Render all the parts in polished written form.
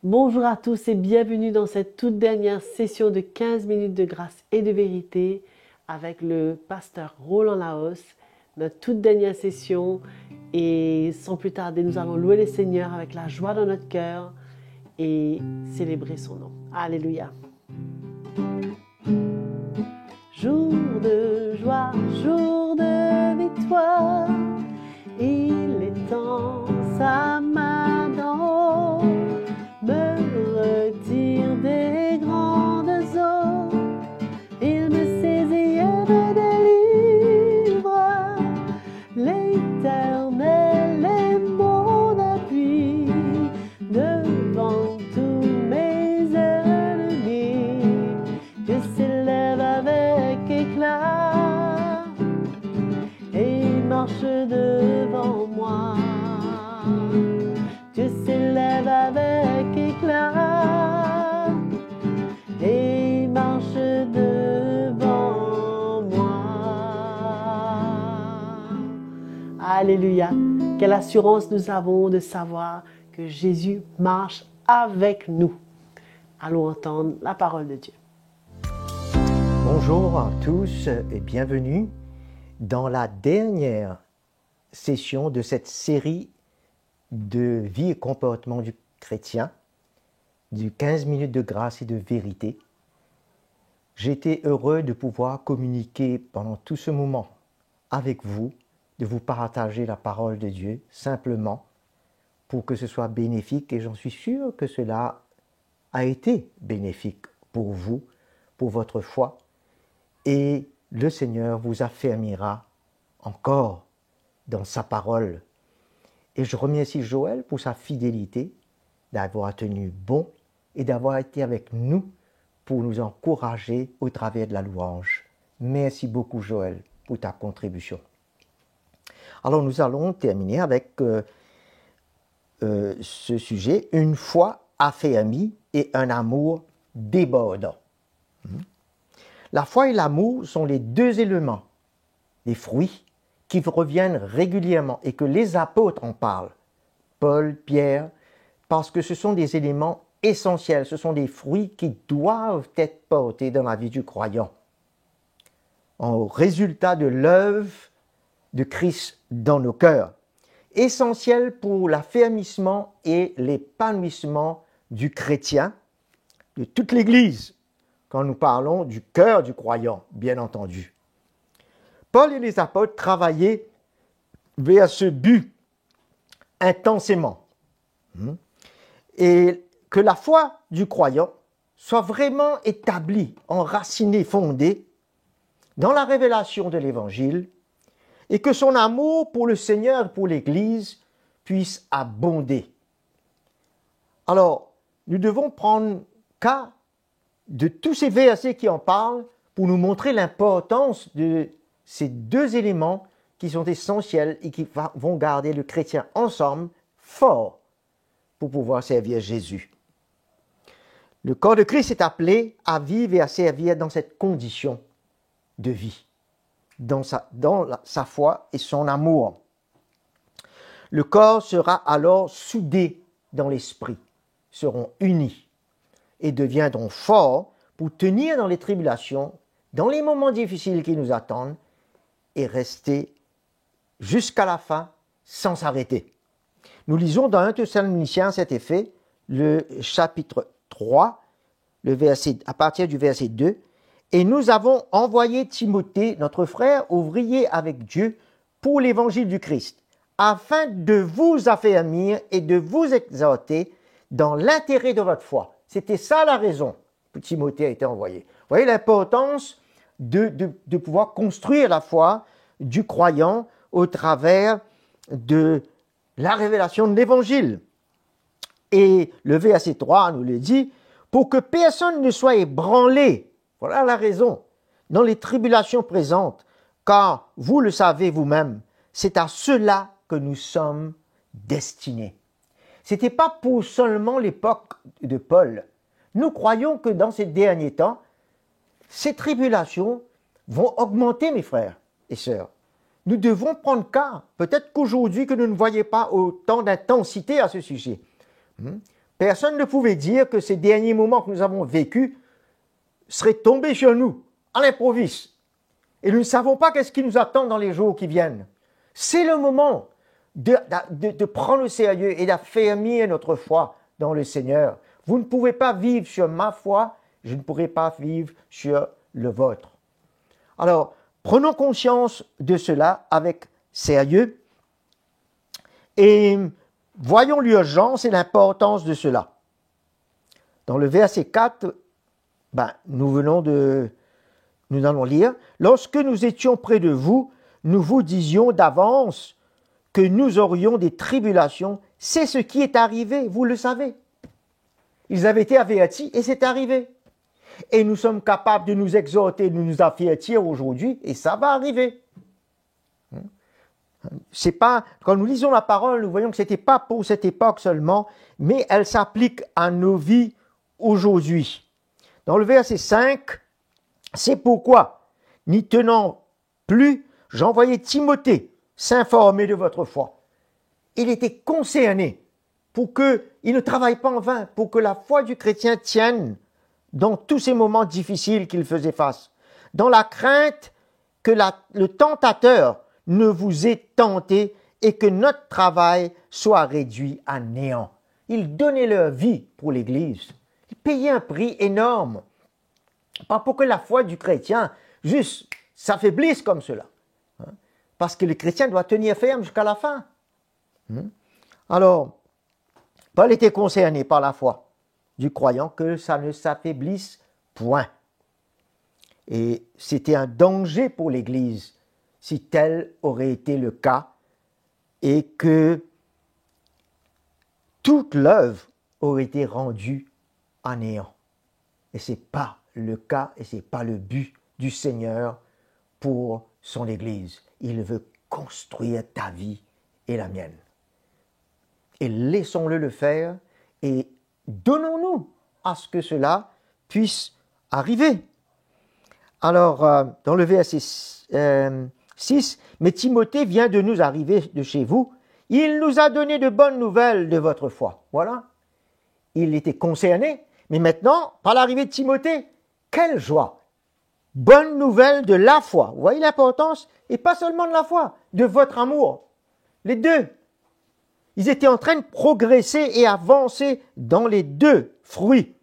Bonjour à tous et bienvenue dans cette toute dernière session de 15 minutes de grâce et de vérité avec le pasteur Roland Laos, notre toute dernière session. Et sans plus tarder, nous allons louer le Seigneur avec la joie dans notre cœur et célébrer son nom. Alléluia. Jour de joie, jour de victoire, il étend sa main d'en haut, me retire des grandes eaux, il me saisit et me délivre, l'Éternel est mon appui, devant tous mes ennemis, Dieu s'élève avec éclat et marche devant moi. Dieu s'élève avec éclat et marche devant moi. Alléluia. Quelle assurance nous avons de savoir que Jésus marche avec nous. Allons entendre la parole de Dieu. Bonjour à tous et bienvenue dans la dernière session de cette série de vie et comportement du chrétien, du 15 minutes de grâce et de vérité. J'étais heureux de pouvoir communiquer pendant tout ce moment avec vous, de vous partager la parole de Dieu simplement pour que ce soit bénéfique, et j'en suis sûr que cela a été bénéfique pour vous, pour votre foi, et le Seigneur vous affermira encore dans sa parole. Et je remercie Joël pour sa fidélité, d'avoir tenu bon et d'avoir été avec nous pour nous encourager au travers de la louange. Merci beaucoup Joël pour ta contribution. Alors nous allons terminer avec ce sujet, une foi affermie et un amour débordant. La foi et l'amour sont les deux éléments, les fruits qui reviennent régulièrement et que les apôtres en parlent, Paul, Pierre, parce que ce sont des éléments essentiels, ce sont des fruits qui doivent être portés dans la vie du croyant, en résultat de l'œuvre de Christ dans nos cœurs, essentiels pour l'affermissement et l'épanouissement du chrétien, de toute l'Église, quand nous parlons du cœur du croyant, bien entendu. Paul et les apôtres travaillaient vers ce but intensément. Et que la foi du croyant soit vraiment établie, enracinée, fondée dans la révélation de l'Évangile, et que son amour pour le Seigneur et pour l'Église puisse abonder. Alors, nous devons prendre cas de tous ces versets qui en parlent pour nous montrer l'importance de ces deux éléments qui sont essentiels et qui vont garder le chrétien ensemble, fort, pour pouvoir servir Jésus. Le corps de Christ est appelé à vivre et à servir dans cette condition de vie, dans sa foi et son amour. Le corps sera alors soudé dans l'esprit, seront unis et deviendront forts pour tenir dans les tribulations, dans les moments difficiles qui nous attendent, et rester jusqu'à la fin sans s'arrêter. Nous lisons dans 1 Thessaloniciens à cet effet, le chapitre 3, à partir du verset 2, « Et nous avons envoyé Timothée, notre frère, ouvrier avec Dieu, pour l'évangile du Christ, afin de vous affermir et de vous exhorter dans l'intérêt de votre foi. » C'était ça la raison que Timothée a été envoyé. Vous voyez l'importance de pouvoir construire la foi du croyant au travers de la révélation de l'Évangile. Et le verset 3 nous le dit, « Pour que personne ne soit ébranlé, voilà la raison, dans les tribulations présentes, car vous le savez vous-même, c'est à cela que nous sommes destinés. » Ce n'était pas pour seulement l'époque de Paul. Nous croyons que dans ces derniers temps, ces tribulations vont augmenter, mes frères et sœurs. Nous devons prendre cas, peut-être qu'aujourd'hui que nous ne voyons pas autant d'intensité à ce sujet. Personne ne pouvait dire que ces derniers moments que nous avons vécus seraient tombés sur nous, à l'improviste. Et nous ne savons pas qu'est-ce qui nous attend dans les jours qui viennent. C'est le moment de prendre au sérieux et d'affermir notre foi dans le Seigneur. Vous ne pouvez pas vivre sur ma foi, je ne pourrai pas vivre sur le vôtre. Alors, prenons conscience de cela avec sérieux et voyons l'urgence et l'importance de cela. Dans le verset 4, nous allons lire. Lorsque nous étions près de vous, nous vous disions d'avance que nous aurions des tribulations. C'est ce qui est arrivé, vous le savez. Ils avaient été avertis et c'est arrivé. Et nous sommes capables de nous exhorter, de nous avertir aujourd'hui et ça va arriver. C'est pas, quand nous lisons la parole, nous voyons que ce n'était pas pour cette époque seulement, mais elle s'applique à nos vies aujourd'hui. Dans le verset 5, c'est pourquoi, n'y tenant plus, j'envoyais Timothée s'informer de votre foi. Il était concerné pour qu'il ne travaille pas en vain, pour que la foi du chrétien tienne dans tous ces moments difficiles qu'il faisait face, dans la crainte que le tentateur ne vous ait tenté et que notre travail soit réduit à néant. Ils donnaient leur vie pour l'Église. Ils payaient un prix énorme. Pas pour que la foi du chrétien juste s'affaiblisse comme cela. Parce que le chrétien doit tenir ferme jusqu'à la fin. Alors, Paul était concerné par la foi du croyant que ça ne s'affaiblisse point. Et c'était un danger pour l'Église si tel aurait été le cas et que toute l'œuvre aurait été rendue à néant. Et ce n'est pas le cas et ce n'est pas le but du Seigneur pour son Église. Il veut construire ta vie et la mienne. Et laissons-le le faire et donnons-nous à ce que cela puisse arriver. Alors, dans le verset 6, « Mais Timothée vient de nous arriver de chez vous. Il nous a donné de bonnes nouvelles de votre foi. » Voilà. Il était concerné, mais maintenant, par l'arrivée de Timothée, quelle joie! Bonne nouvelle de la foi. Vous voyez l'importance? Et pas seulement de la foi, de votre amour. Les deux. Ils étaient en train de progresser et avancer dans les deux fruits.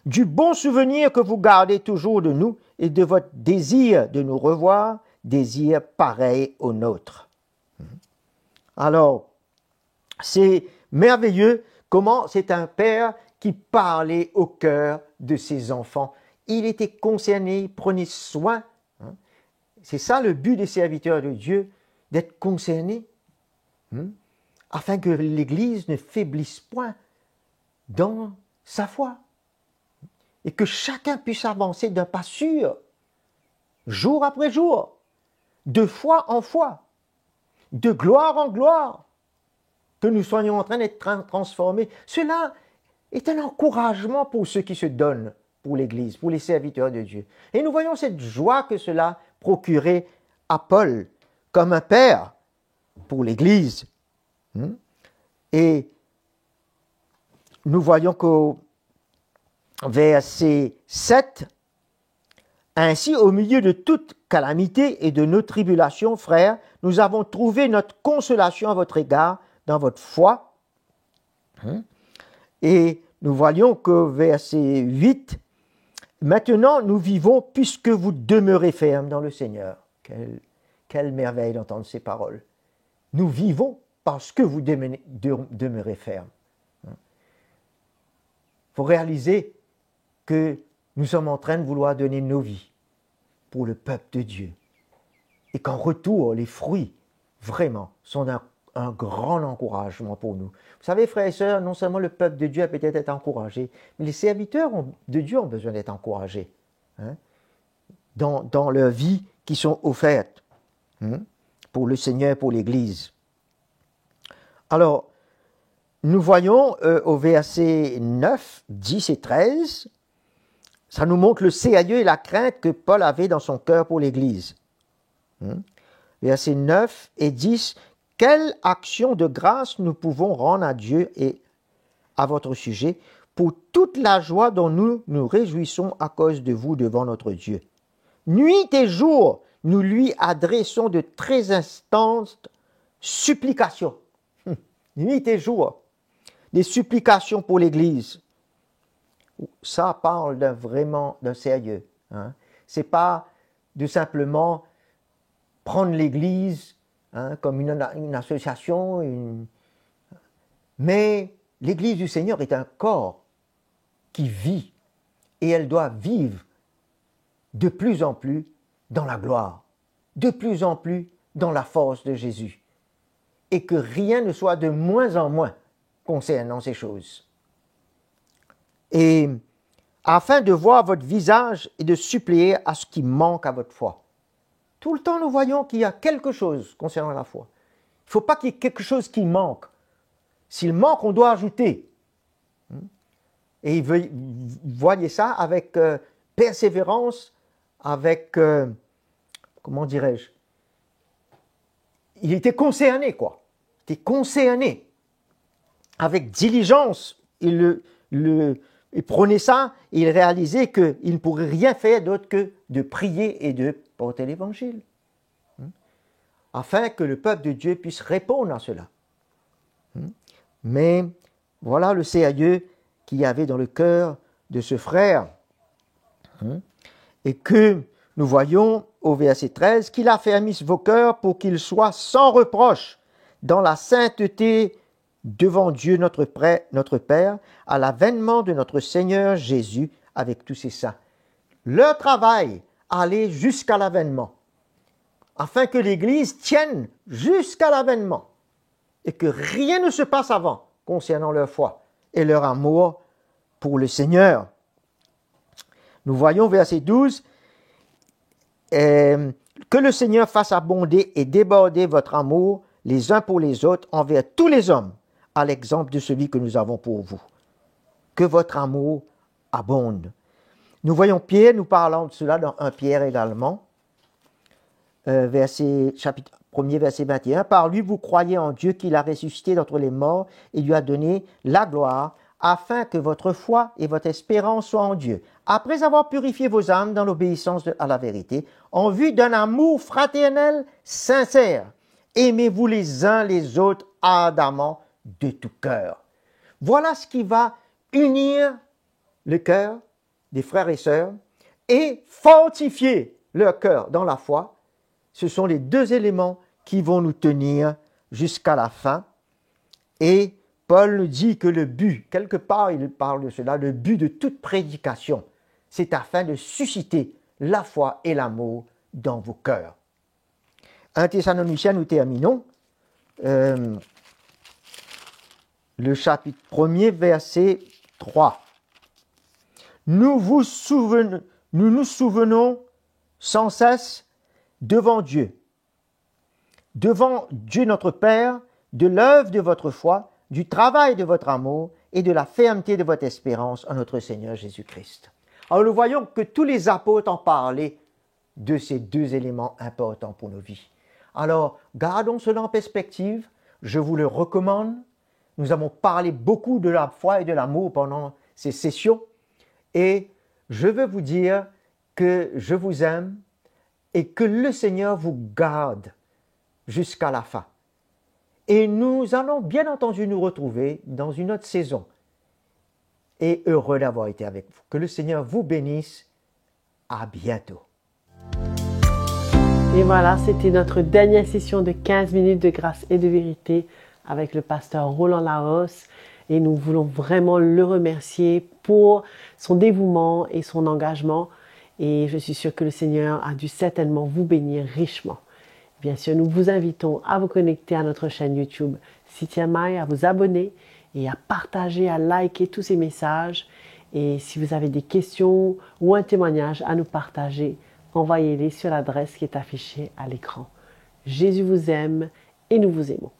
Du bon souvenir que vous gardez toujours de nous et de votre désir de nous revoir, désir pareil au nôtre. Alors, c'est merveilleux comment c'est un père qui parlait au cœur de ses enfants. Il était concerné, il prenait soin. C'est ça le but des serviteurs de Dieu, d'être concernés, afin que l'Église ne faiblisse point dans sa foi. Et que chacun puisse avancer d'un pas sûr, jour après jour, de foi en foi, de gloire en gloire, que nous soyons en train d'être transformés. Cela est un encouragement pour ceux qui se donnent pour l'Église, pour les serviteurs de Dieu. Et nous voyons cette joie que cela procurait à Paul, comme un père pour l'Église. Et nous voyons qu'au verset 7, « Ainsi, au milieu de toute calamité et de nos tribulations, frères, nous avons trouvé notre consolation à votre égard dans votre foi. » Et nous voyons qu'au verset 8, « Maintenant, nous vivons puisque vous demeurez fermes dans le Seigneur. » Quelle merveille d'entendre ces paroles. Nous vivons parce que vous demeurez fermes. Il faut réaliser que nous sommes en train de vouloir donner nos vies pour le peuple de Dieu. Et qu'en retour, les fruits, vraiment, sont un grand encouragement pour nous. Vous savez, frères et sœurs, non seulement le peuple de Dieu a peut-être été encouragé, mais les serviteurs de Dieu ont besoin d'être encouragés dans leur vie qui sont offertes pour le Seigneur, pour l'Église. Alors, nous voyons au verset 9, 10 et 13, ça nous montre le sérieux et la crainte que Paul avait dans son cœur pour l'Église. Versets 9 et 10, « Quelle action de grâce nous pouvons rendre à Dieu et à votre sujet pour toute la joie dont nous nous réjouissons à cause de vous devant notre Dieu. Nuit et jour, nous lui adressons de très instantes supplications. Nuit et jour, des supplications pour l'Église. Ça parle vraiment d'un sérieux. Hein. Ce n'est pas de simplement prendre l'Église comme une association, mais l'Église du Seigneur est un corps qui vit et elle doit vivre de plus en plus dans la gloire, de plus en plus dans la force de Jésus et que rien ne soit de moins en moins concernant ces choses. Et afin de voir votre visage et de suppléer à ce qui manque à votre foi. Tout le temps, nous voyons qu'il y a quelque chose concernant la foi. Il ne faut pas qu'il y ait quelque chose qui manque. S'il manque, on doit ajouter. Et vous voyez ça avec persévérance, avec, comment dirais-je, il était concerné, quoi. Il était concerné. Avec diligence, il prenait ça et il réalisait qu'il ne pourrait rien faire d'autre que de prier et de porter l'Évangile. Afin que le peuple de Dieu puisse répondre à cela. Mais voilà le sérieux qu'il y avait dans le cœur de ce frère. Et que nous voyons au verset 13 qu'il affermisse vos cœurs pour qu'ils soient sans reproche dans la sainteté devant Dieu notre Père, à l'avènement de notre Seigneur Jésus avec tous ses saints. Leur travail allait jusqu'à l'avènement, afin que l'Église tienne jusqu'à l'avènement et que rien ne se passe avant concernant leur foi et leur amour pour le Seigneur. Nous voyons verset 12, que le Seigneur fasse abonder et déborder votre amour les uns pour les autres envers tous les hommes, à l'exemple de celui que nous avons pour vous. Que votre amour abonde. Nous voyons Pierre, nous parlons de cela dans 1 Pierre également, chapitre 1er, verset 21. Par lui, vous croyez en Dieu qu'il a ressuscité d'entre les morts et lui a donné la gloire, afin que votre foi et votre espérance soient en Dieu. Après avoir purifié vos âmes dans l'obéissance à la vérité, en vue d'un amour fraternel sincère, aimez-vous les uns les autres ardemment de tout cœur. Voilà ce qui va unir le cœur des frères et sœurs et fortifier leur cœur dans la foi. Ce sont les deux éléments qui vont nous tenir jusqu'à la fin. Et Paul nous dit que le but, quelque part il parle de cela, le but de toute prédication, c'est afin de susciter la foi et l'amour dans vos cœurs. 1 Thessaloniciens, nous terminons. Le chapitre 1er, verset 3. Nous nous souvenons sans cesse devant Dieu notre Père, de l'œuvre de votre foi, du travail de votre amour et de la fermeté de votre espérance en notre Seigneur Jésus-Christ. Alors nous voyons que tous les apôtres ont parlé de ces deux éléments importants pour nos vies. Alors, gardons cela en perspective, je vous le recommande. Nous avons parlé beaucoup de la foi et de l'amour pendant ces sessions et je veux vous dire que je vous aime et que le Seigneur vous garde jusqu'à la fin. Et nous allons bien entendu nous retrouver dans une autre saison. Et heureux d'avoir été avec vous. Que le Seigneur vous bénisse. À bientôt. Et voilà, c'était notre dernière session de 15 minutes de grâce et de vérité avec le pasteur Roland Laos. Et nous voulons vraiment le remercier pour son dévouement et son engagement. Et je suis sûre que le Seigneur a dû certainement vous bénir richement. Bien sûr, nous vous invitons à vous connecter à notre chaîne YouTube CTMI, à vous abonner et à partager, à liker tous ces messages. Et si vous avez des questions ou un témoignage à nous partager, envoyez-les sur l'adresse qui est affichée à l'écran. Jésus vous aime et nous vous aimons.